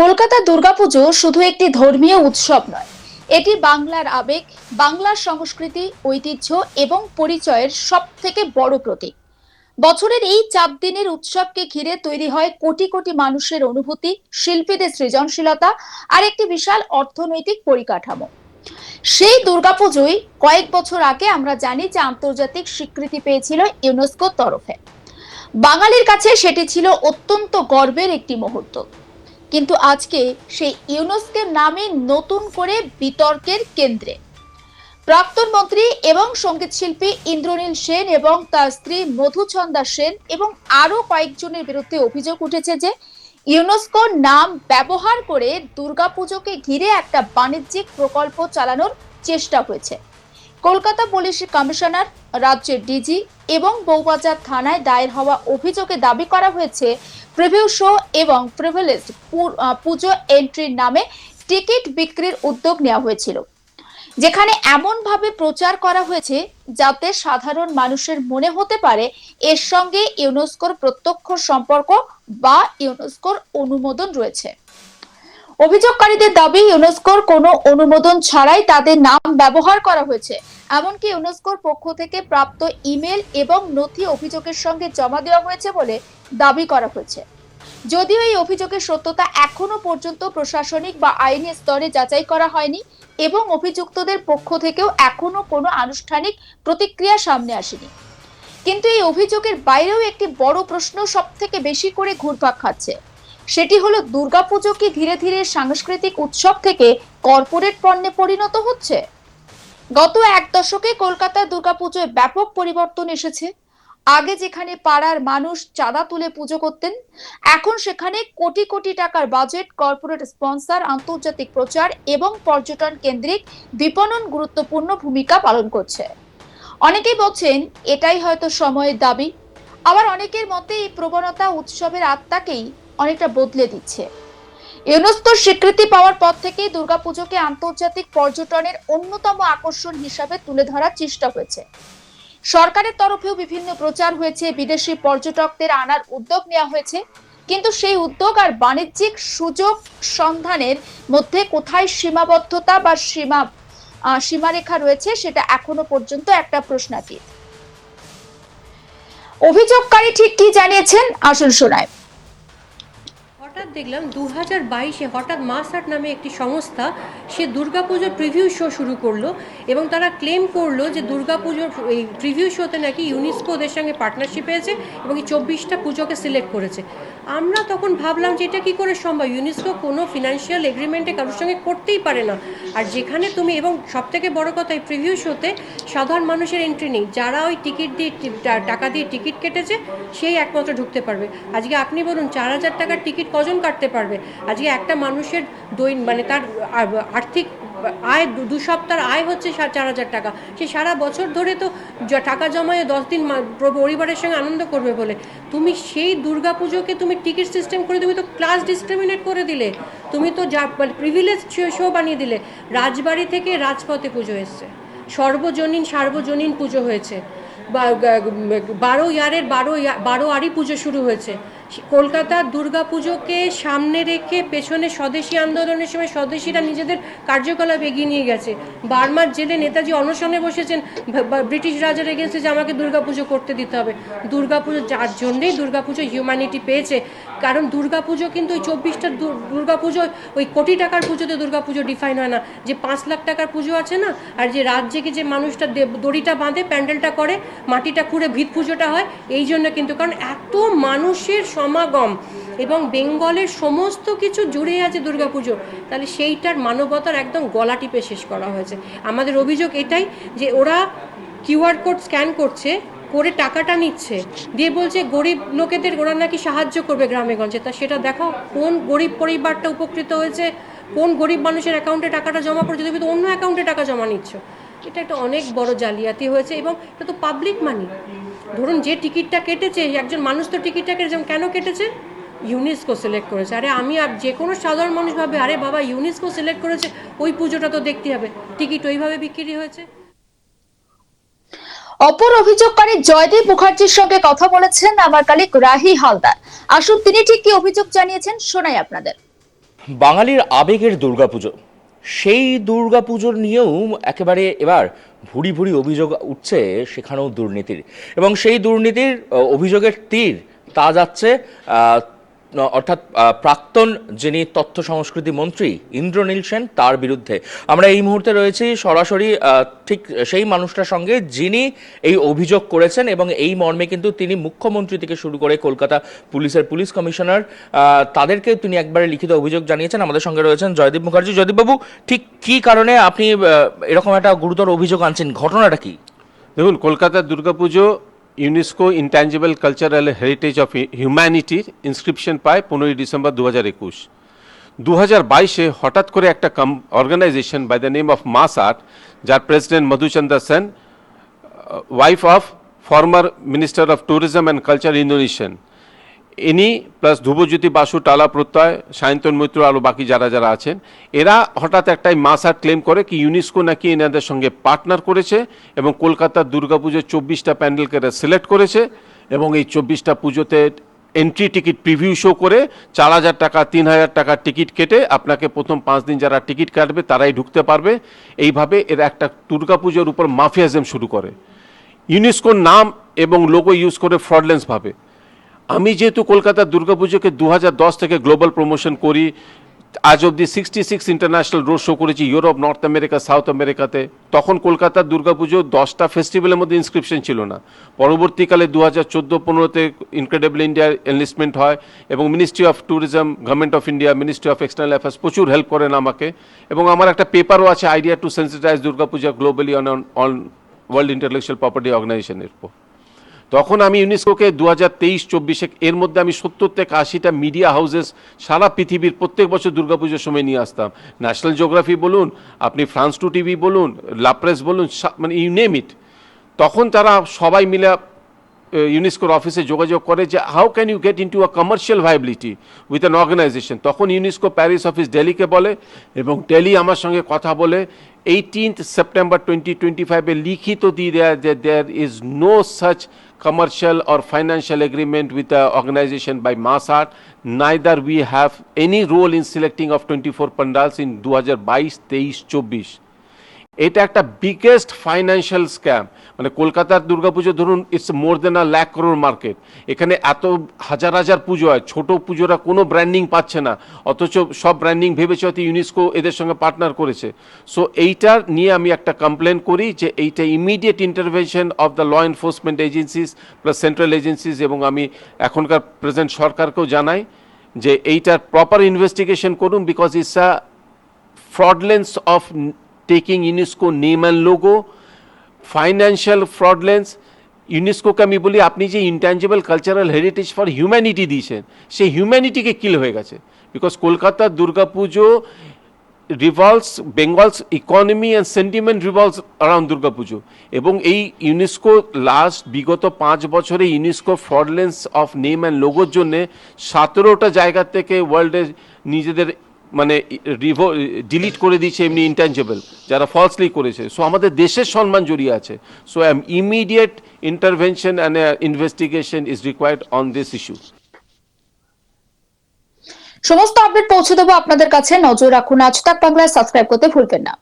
কলকাতা দুর্গাপুজো শুধু একটি ধর্মীয় উৎসব নয়, এটি বাংলার আবেগ, বাংলার সংস্কৃতি, ঐতিহ্য এবং পরিচয়ের সবথেকে বড় প্রতীক। বছরের এই 4 দিনের উৎসবকে ঘিরে তৈরি হয় কোটি কোটি মানুষের অনুভূতি, শিল্পীদের সৃজনশীলতা আর একটি বিশাল অর্থনৈতিক পরিকাঠামো। সেই দুর্গাপুজোই কয়েক বছর আগে আমরা জানি যে আন্তর্জাতিক স্বীকৃতি পেয়েছিল ইউনেস্কোর তরফে। বাঙালির কাছে সেটি ছিল অত্যন্ত গর্বের একটি মুহূর্ত। কিন্তু আজকে সেই ইউনেস্কোর নামে নতুন করে বিতর্কের কেন্দ্রে প্রাক্তন মন্ত্রী এবং সঙ্গীত শিল্পী ইন্দ্রনীল সেন এবং তার স্ত্রী মধুচন্দা সেন এবং আরো কয়েকজনের বিরুদ্ধে অভিযোগ উঠেছে যে ইউনেস্কোর নাম ব্যবহার করে দুর্গাপুজোকে ঘিরে একটা বাণিজ্যিক প্রকল্প চালানোর চেষ্টা হয়েছে। কলকাতা পুলিশ কমিশনার, রাজ্যের ডিজি এবং বউবাজার থানায় দায়ের হওয়া অভিযোগে দাবি করা হয়েছে প্রিভিউ শো এবং প্রিভিলেজড পুজো এন্ট্রির নামে টিকিট বিক্রির উদ্যোগ নেওয়া হয়েছিল, যেখানে এমন ভাবে প্রচার করা হয়েছে যাতে সাধারণ মানুষের মনে হতে পারে এর সঙ্গে ইউনেস্কোর প্রত্যক্ষ সম্পর্ক বা ইউনেস্কোর অনুমোদন রয়েছে। অভিযোগকারীদের দাবি ইউনেস্কোর কোনো অনুমোদন ছাড়াই তাদের নাম ব্যবহার করা হয়েছে। এমনকি ইউনেস্কোর পক্ষ থেকে প্রাপ্ত ইমেল এবং নথি অভিযোগের সঙ্গে জমা দেওয়া হয়েছে বলে দাবি করা হয়েছে। যদিও এই অভিযোগের সত্যতা এখনো পর্যন্ত প্রশাসনিক বা আইনি স্তরে যাচাই করা হয়নি এবং অভিযুক্তদের পক্ষ থেকেও এখনো কোনো আনুষ্ঠানিক প্রতিক্রিয়া সামনে আসেনি, কিন্তু এই অভিযোগের বাইরেও একটি বড় প্রশ্ন সবথেকে বেশি করে ঘুরপাক খাচ্ছে। সেটি হলো দুর্গাপুজো কি ধীরে ধীরে সাংস্কৃতিক উৎসব থেকে কর্পোরেট পণ্যে পরিণত হচ্ছে? গত এক দশকে কলকাতার দুর্গাপুজোয় ব্যাপক পরিবর্তন এসেছে। আগে যেখানে পাড়ার মানুষ চাঁদা তুলে পুজো করতেন, এখন সেখানে কোটি কোটি টাকার বাজেট, কর্পোরেট স্পন্সর, আন্তর্জাতিক প্রচার এবং পর্যটন কেন্দ্রিক বিপণন গুরুত্বপূর্ণ ভূমিকা পালন করছে। অনেকেই বলছেন এটাই হয়তো সময়ের দাবি, আবার অনেকের মতে এই প্রবণতা উৎসবের আত্মাকেই অনেকটা বদলে দিচ্ছে। ইউনেস্কোর স্বীকৃতি পাওয়ার পর থেকে দুর্গাপুজোকে আন্তর্জাতিক পর্যটনের অন্যতম আকর্ষণ হিসাবে তুলে ধরার চেষ্টা হয়েছে। সরকারের তরফেও বিভিন্ন প্রচার হয়েছে, বিদেশি পর্যটকদের আনার উদ্যোগ নেওয়া হয়েছে, কিন্তু সেই উদ্যোগ আর বাণিজ্যিক সুযোগ সন্ধানের মধ্যে কোথায় সীমাবদ্ধতা বা সীমারেখা রয়েছে সেটা এখনো পর্যন্ত একটা প্রশ্নাতীত। অভিযোগকারী ঠিক কি জানিয়েছেন আসুন শোনায়। হঠাৎ দেখলাম 2022-এ হঠাৎ মাসআর্ট নামে একটি সংস্থা সে দুর্গাপুজোর প্রিভিউ শো শুরু করলো এবং তারা ক্লেম করলো যে দুর্গাপুজোর এই প্রিভিউ শোতে নাকি ইউনেস্কো ওদের সঙ্গে পার্টনারশিপ হয়েছে এবং এই 24টা পুজোকে সিলেক্ট করেছে। আমরা তখন ভাবলাম যে এটা কী করে সম্ভব, ইউনেস্কো কোনো ফিনান্সিয়াল এগ্রিমেন্টে কারোর সঙ্গে করতেই পারে না। আর যেখানে তুমি এবং সবথেকে বড় কথা এই প্রিভিউ শোতে সাধারণ মানুষের এন্ট্রি নেই, যারা ওই টিকিট দিয়ে টাকা দিয়ে টিকিট কেটেছে সেই একমাত্র ঢুকতে পারবে। আজকে আপনি বলুন 4000 টাকার টিকিট কজন কাটতে পারবে? আজকে একটা মানুষের মানে তার আর্থিক আয় 2 সপ্তাহের আয় হচ্ছে 4000 টাকা, সে সারা বছর ধরে তো টাকা জমায়ে 10 দিন পরিবারের সঙ্গে আনন্দ করবে বলে তুমি সেই দুর্গাপুজোকে তুমি টিকিট সিস্টেম করে তুমি তো ক্লাস ডিসক্রিমিনেট করে দিলে, তুমি তো প্রিভিলেজ শো বানিয়ে দিলে। রাজবাড়ি থেকে রাজপথে পুজো এসছে, সার্বজনীন পুজো হয়েছে, 12 ইয়ারের 12 আড়ি পুজো শুরু হয়েছে। কলকাতার দুর্গাপুজোকে সামনে রেখে পেছনে স্বদেশী আন্দোলনের সময় স্বদেশীরা নিজেদের কার্যকলাপ এগিয়ে নিয়ে গেছে। বার্মার জেলে নেতাজি অনশনে বসেছেন ব্রিটিশ রাজার এগেন্সে যে আমাকে দুর্গাপুজো করতে দিতে হবে। দুর্গাপুজো যার জন্যেই দুর্গাপুজো হিউম্যানিটি পেয়েছে, কারণ দুর্গাপুজো কিন্তু ওই 24টা দুর্গাপুজো ওই কোটি টাকার পুজোতে দুর্গাপুজো ডিফাইন হয় না। যে 5 লাখ টাকার পুজো আছে না, আর যে রাত জেগে যে মানুষটা দড়িটা বাঁধে, প্যান্ডেলটা করে, মাটিটা খুঁড়ে ভিত পুজোটা হয়, এই জন্য কিন্তু, কারণ এত মানুষের সমাগম এবং বেঙ্গলের সমস্ত কিছু জুড়ে আছে দুর্গাপুজো, তাহলে সেইটার মানবতার একদম গলা টিপে শেষ করা হয়েছে। আমাদের অভিযোগ এটাই যে ওরা কিউআর কোড স্ক্যান করছে, করে টাকাটা নিচ্ছে, দিয়ে বলছে গরিব লোকেদের ওরা নাকি সাহায্য করবে গ্রামে গঞ্জে। তা সেটা দেখাও কোন গরিব পরিবারটা উপকৃত হয়েছে, কোন গরিব মানুষের অ্যাকাউন্টে টাকাটা জমা পড়েছে, তুমি তো অন্য অ্যাকাউন্টে টাকা জমা নিচ্ছ। এটা একটা অনেক বড় জালিয়াতি হয়েছে এবং এটা তো পাবলিক মানি। ধরুন যে টিকিটটা কেটেছে একজন মানুষ, তো টিকিটটা কেটেছে কেন কেটেছে? ইউনেস্কো সিলেক্ট করেছে। আরে আমি যে কোনো সাধারণ মানুষ ভাবে আরে বাবা ইউনেস্কো সিলেক্ট করেছে, ওই পুজোটা তো দেখতে হবে, টিকিট ওইভাবে বিক্রি হয়েছে। অপর অভিযোগকারী জয়দীপ মুখার্জির সঙ্গে কথা বলেছেন আমার কালিক রাহি হালদার। আসুন তিনি ঠিক কি অভিযোগ জানিয়েছেন শোনাই আপনাদের। বাঙালির আবেগের দুর্গাপুজো, সেই দুর্গাপুজোর নিয়েও একেবারে এবার ভুরি ভুরি অভিযোগ উঠছে, সেখানেও দুর্নীতির, এবং সেই দুর্নীতির অভিযোগের তীর তা যাচ্ছে অর্থাৎ প্রাক্তন যিনি তথ্য সংস্কৃতি মন্ত্রী ইন্দ্রনীল সেন, তার বিরুদ্ধে। আমরা এই মুহূর্তে রয়েছি সরাসরি ঠিক সেই মানুষটার সঙ্গে যিনি এই অভিযোগ করেছেন, এবং এই মর্মে কিন্তু তিনি মুখ্যমন্ত্রী থেকে শুরু করে কলকাতা পুলিশের পুলিশ কমিশনার তাদেরকে তিনি একবারে লিখিত অভিযোগ জানিয়েছেন। আমাদের সঙ্গে রয়েছেন জয়দীপ মুখার্জি। জয়দীপবাবু, ঠিক কি কারণে আপনি এরকম একটা গুরুতর অভিযোগ আনছেন, ঘটনাটা কি? দেখুন, কলকাতার Durga Puja UNESCO intangible cultural heritage of হিউম্যানিটির ইনস্ক্রিপশন পায় 15ই ডিসেম্বর 2021। 2022-এ হঠাৎ করে একটা organisation by the name of mass art, যার president Madhuchandra Sen, wife of former minister of tourism and culture Indonesian, ইনি প্লাস ধ্রুবজ্যোতি বাসু, টালা প্রত্যয়, সায়ন্তন মৈত্র, আরও বাকি যারা যারা আছেন, এরা হঠাৎ একটাই মাস আর্ট ক্লেম করে কি ইউনেস্কো নাকি এনাদের সঙ্গে পার্টনার করেছে এবং কলকাতার দুর্গাপুজোর 24টা প্যান্ডেলকে এরা সিলেক্ট করেছে, এবং এই 24টা পুজোতে এন্ট্রি টিকিট প্রিভিউ শো করে 4,000 টাকা 3,000 টাকার টিকিট কেটে আপনাকে প্রথম 5 দিন যারা টিকিট কাটবে তারাই ঢুকতে পারবে। এইভাবে এরা একটা দুর্গাপুজোর উপর মাফিয়াজম শুরু করে, ইউনেস্কোর নাম এবং লোগো ইউজ করে ফ্রডলেন্স ভাবে। আমি যেহেতু কলকাতার দুর্গাপুজোকে 2010 থেকে গ্লোবাল প্রমোশন করি, আজ অবধি 66 ইন্টারন্যাশনাল রোড শো করেছি ইউরোপ, নর্থ আমেরিকা, সাউথ আমেরিকাতে। তখন কলকাতার দুর্গাপুজো 10টা ফেস্টিভ্যালের মধ্যে ইনস্ক্রিপশন ছিল না। পরবর্তীকালে 2014-15-তে ইনক্রেডিবল ইন্ডিয়ার এনলিস্টমেন্ট হয় এবং ministry of tourism, government of India, ministry of external affairs প্রচুর হেল্প করেন আমাকে, এবং আমার একটা পেপারও আছে, idea to sensitise Durga Puja globally on world intellectual property অর্গানাইজেশনের উপর। তখন আমি ইউনেস্কোকে 2023-24 এর মধ্যে আমি 70 থেকে 80টা মিডিয়া হাউসেস সারা পৃথিবীর প্রত্যেক বছর দুর্গাপুজোর সময় নিয়ে আসতাম। ন্যাশনাল জিওগ্রাফি বলুন, আপনি ফ্রান্স 2 টিভি বলুন, লাপ্রেস বলুন, মানে ইউ নেম ইট। তখন তারা সবাই মিলে ইউনেস্কোর অফিসে যোগাযোগ করে যে how can you get into a commercial viability with an organisation. তখন ইউনেস্কো প্যারিস অফিস দিল্লিকে বলে, এবং দিল্লি আমার সঙ্গে কথা বলে 18th September 2025-এ লিখিত দিয়ে দেয় যে there is no such commercial or financial agreement with the organization by Mass Art, neither we have any role in selecting of 24 pandals in 2022-23-24। এটা একটা বিগেস্ট ফাইন্যান্সিয়াল স্ক্যাম। মানে কলকাতার দুর্গাপুজো ধরুন, it's more than a lakh crore market. এখানে এত হাজার হাজার পুজো হয়, ছোট পুজোরা কোনো ব্র্যান্ডিং পাচ্ছে না, অথচ সব ব্র্যান্ডিং ভেবেছে হয়তো ইউনেস্কো এদের সঙ্গে পার্টনার করেছে। সো এইটার নিয়ে আমি একটা কমপ্লেন করি যে এইটা immediate intervention of the law enforcement agencies plus central agencies, এবং আমি এখনকার প্রেজেন্ট সরকারকেও জানাই যে এইটার প্রপার ইনভেস্টিগেশন করুন, because it's a fraudulence of taking UNESCO name and logo, financial fraudulence। ইউনেস্কোকে আমি বলি আপনি যে intangible cultural heritage for humanity দিয়েছেন, সেই হিউম্যানিটিকে কিল হয়ে গেছে। বিকজ কলকাতার Durga Puja revolves, Bengal's economy and sentiment revolves around Durga Puja, এবং এই ইউনেস্কো লাস্ট বিগত 5 বছরে ইউনেস্কো ফ্রডলেন্স অফ নেম অ্যান্ড লোগোর জন্যে 17টা জায়গা থেকে ওয়ার্ল্ডে নিজেদের মানে ডিলিট করে দিয়েছে এমনি ইনট্যাঞ্জেবল, যারা ফলসলি করেছে। সো আমাদের দেশের সম্মান জড়িয়ে আছে। So immediate intervention and investigation is required on this issue. সমস্ত আপডেট পৌঁছে দেবো আপনাদের কাছে, নজর রাখুন আজ তাক বাংলায়, সাবস্ক্রাইব করতে ভুলবেন না।